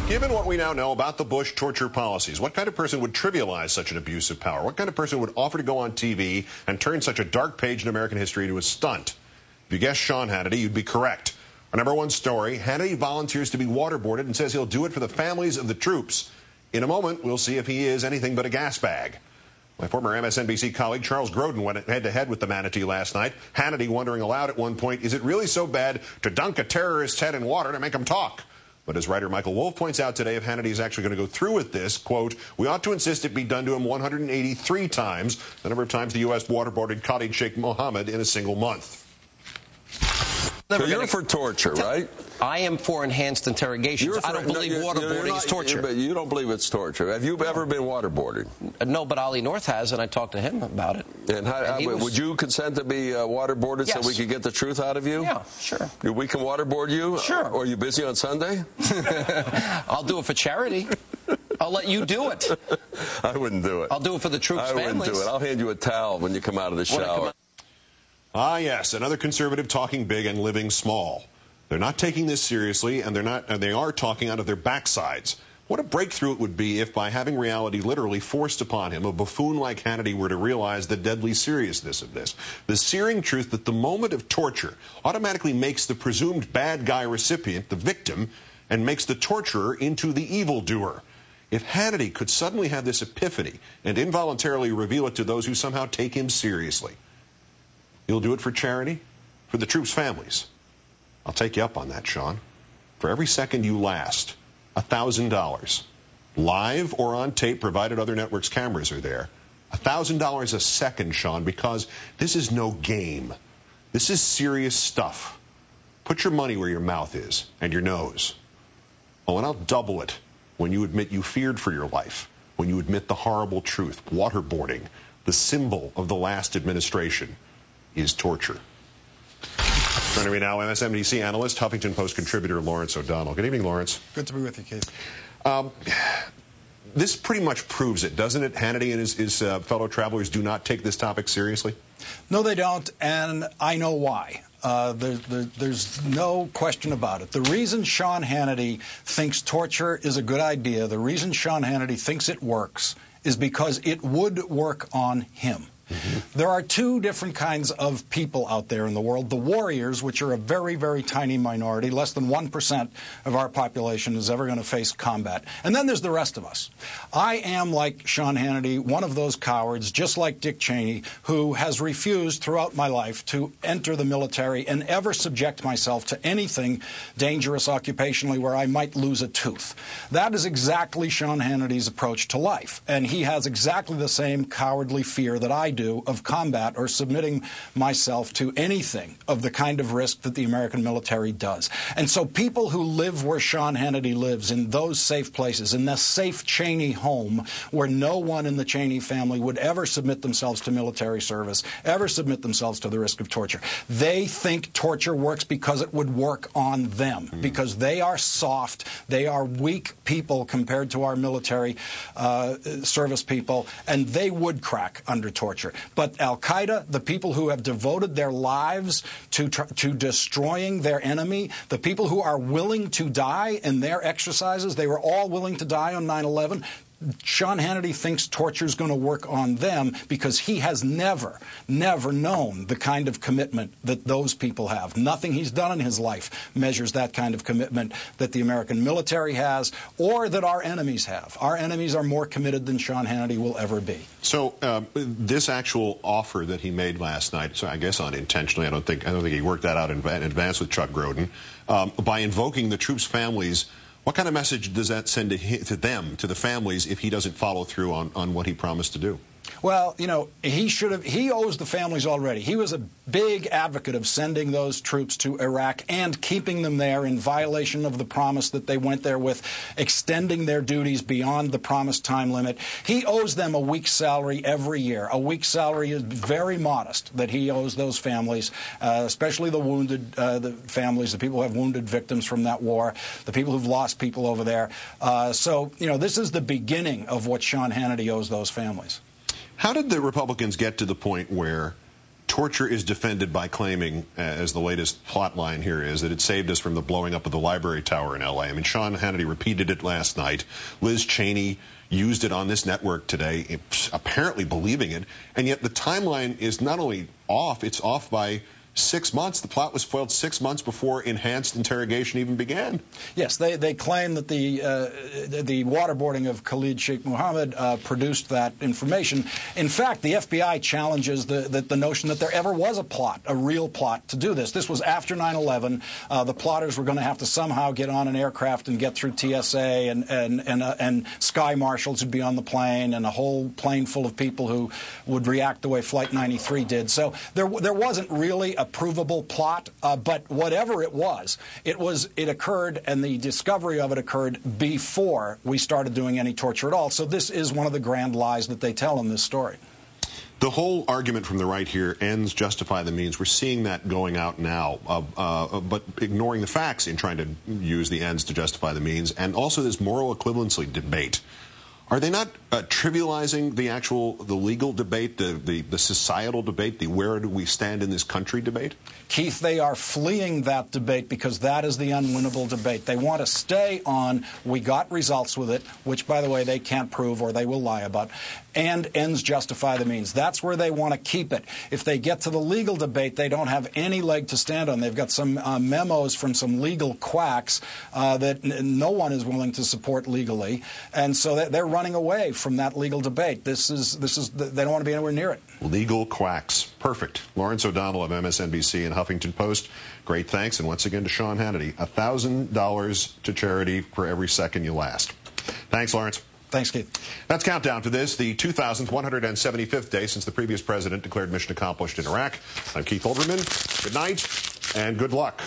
Given what we now know about the Bush torture policies, what kind of person would trivialize such an abuse of power? What kind of person would offer to go on TV and turn such a dark page in American history into a stunt? If you guessed Sean Hannity, you'd be correct. Our #1 story, Hannity volunteers to be waterboarded and says he'll do it for the families of the troops. In a moment, we'll see if he is anything but a gas bag. My former MSNBC colleague Charles Grodin went head-to-head with the manatee last night. Hannity wondering aloud at one point, is it really so bad to dunk a terrorist's head in water to make him talk? But as writer Michael Wolff points out today, if Hannity is actually going to go through with this, quote, we ought to insist it be done to him 183 times, the number of times the U.S. waterboarded Khalid Sheikh Mohammed in a single month. So you're for torture, right? I am for enhanced interrogations. I don't believe waterboarding is torture. But you don't believe it's torture. Have you ever been waterboarded? No, but Ollie North has, and I talked to him about it. And would you consent to be waterboarded so we could get the truth out of you? Yeah, sure. We can waterboard you? Sure. Or are you busy on Sunday? I'll do it for charity. I'll let you do it. I wouldn't do it. I'll do it for the troops' families. I wouldn't do it. I'll hand you a towel when you come out of the shower. Ah, yes, another conservative talking big and living small. They're not taking this seriously, and they are talking out of their backsides. What a breakthrough it would be if, by having reality literally forced upon him, a buffoon like Hannity were to realize the deadly seriousness of this. The searing truth that the moment of torture automatically makes the presumed bad guy recipient the victim and makes the torturer into the evildoer. If Hannity could suddenly have this epiphany and involuntarily reveal it to those who somehow take him seriously, you'll do it for charity? For the troops' families? I'll take you up on that, Sean. For every second you last, $1,000. Live or on tape, provided other networks' cameras are there. $1,000 a second, Sean, because this is no game. This is serious stuff. Put your money where your mouth is, and your nose. Oh, and I'll double it when you admit you feared for your life, when you admit the horrible truth. Waterboarding, the symbol of the last administration, is torture. Joining me now, MSNBC analyst, Huffington Post contributor Lawrence O'Donnell. Good evening, Lawrence. Good to be with you, Keith. This pretty much proves it, doesn't it? Hannity and his fellow travelers do not take this topic seriously? No, they don't, and I know why. There's no question about it. The reason Sean Hannity thinks torture is a good idea, the reason Sean Hannity thinks it works, is because it would work on him. There are two different kinds of people out there in the world. The warriors, which are a very, very tiny minority, less than 1% of our population is ever going to face combat. And then there's the rest of us. I am, like Sean Hannity, one of those cowards, just like Dick Cheney, who has refused throughout my life to enter the military and ever subject myself to anything dangerous occupationally where I might lose a tooth. That is exactly Sean Hannity's approach to life. And he has exactly the same cowardly fear that I do of combat or submitting myself to anything of the kind of risk that the American military does. And so people who live where Sean Hannity lives, in those safe places, in the safe Cheney home where no one in the Cheney family would ever submit themselves to military service, ever submit themselves to the risk of torture, they think torture works because it would work on them, because they are soft, they are weak people compared to our military service people, and they would crack under torture. But al-Qaeda, the people who have devoted their lives to destroying their enemy, the people who are willing to die in their exercises, they were all willing to die on 9/11. Sean Hannity thinks torture is going to work on them because he has never known the kind of commitment that those people have. Nothing he's done in his life measures that kind of commitment that the American military has or that our enemies have. Our enemies are more committed than Sean Hannity will ever be. So this actual offer that he made last night, so I guess unintentionally, I don't think he worked that out in advance with Chuck Grodin, by invoking the troops' families. What kind of message does that send to them, to the families, if he doesn't follow through on what he promised to do? Well, you know, he owes the families already. He was a big advocate of sending those troops to Iraq and keeping them there in violation of the promise that they went there with, extending their duties beyond the promised time limit. He owes them a week's salary every year. A week's salary is very modest that he owes those families, especially the wounded the families, the people who have wounded victims from that war, the people who've lost people over there. So, you know, this is the beginning of what Sean Hannity owes those families. How did the Republicans get to the point where torture is defended by claiming, as the latest plot line here is, that it saved us from the blowing up of the library tower in L.A. I mean, Sean Hannity repeated it last night. Liz Cheney used it on this network today, apparently believing it. And yet the timeline is not only off, it's off by 6 months. The plot was foiled 6 months before enhanced interrogation even began. Yes, they claim that the waterboarding of Khalid Sheikh Mohammed produced that information. In fact, the FBI challenges the notion that there ever was a plot, a real plot to do this. This was after 9/11. The plotters were going to have to somehow get on an aircraft and get through TSA, and sky marshals would be on the plane, and a whole plane full of people who would react the way Flight 93 did. So there wasn't really a provable plot, but whatever it occurred, and the discovery of it occurred before we started doing any torture at all. So this is one of the grand lies that they tell in this story. The whole argument from the right here, ends justify the means. We're seeing that going out now, but ignoring the facts in trying to use the ends to justify the means, and also this moral equivalency debate. Are they not trivializing the legal debate, the societal debate, the where do we stand in this country debate? Keith, they are fleeing that debate because that is the unwinnable debate. They want to stay on, we got results with it, which, by the way, they can't prove or they will lie about, and ends justify the means. That's where they want to keep it. If they get to the legal debate, they don't have any leg to stand on. They've got some memos from some legal quacks that no one is willing to support legally, and so they're running away from that legal debate. They don't want to be anywhere near it. Legal quacks. Perfect. Lawrence O'Donnell of MSNBC and Huffington Post, great thanks. And once again to Sean Hannity, $1,000 to charity for every second you last. Thanks, Lawrence. Thanks, Keith. That's countdown to this, the 2,175th day since the previous president declared mission accomplished in Iraq. I'm Keith Olbermann. Good night and good luck.